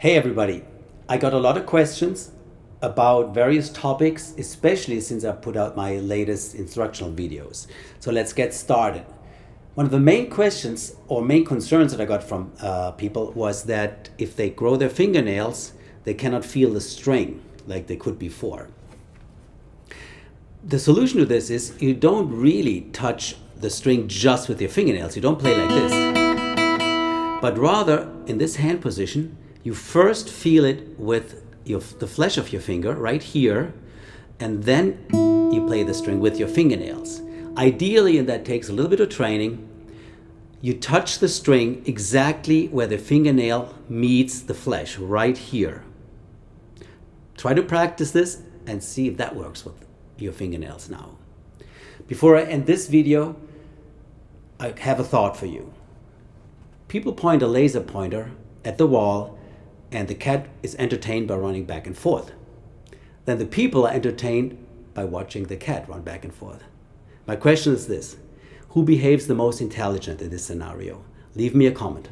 Hey everybody, I got a lot of questions about various topics, especially since I put out my latest instructional videos. So let's get started. One of the main questions or main concerns that I got from people was that if they grow their fingernails, they cannot feel the string like they could before. The solution to this is you don't really touch the string just with your fingernails. You don't play like this, but rather in this hand position, you first feel it with the flesh of your finger right here, and then you play the string with your fingernails. Ideally, and that takes a little bit of training, you touch the string exactly where the fingernail meets the flesh, right here. Try to practice this and see if that works with your fingernails now. Before I end this video, I have a thought for you. People point a laser pointer at the wall and the cat is entertained by running back and forth. Then the people are entertained by watching the cat run back and forth. My question is this: who behaves the most intelligent in this scenario? Leave me a comment.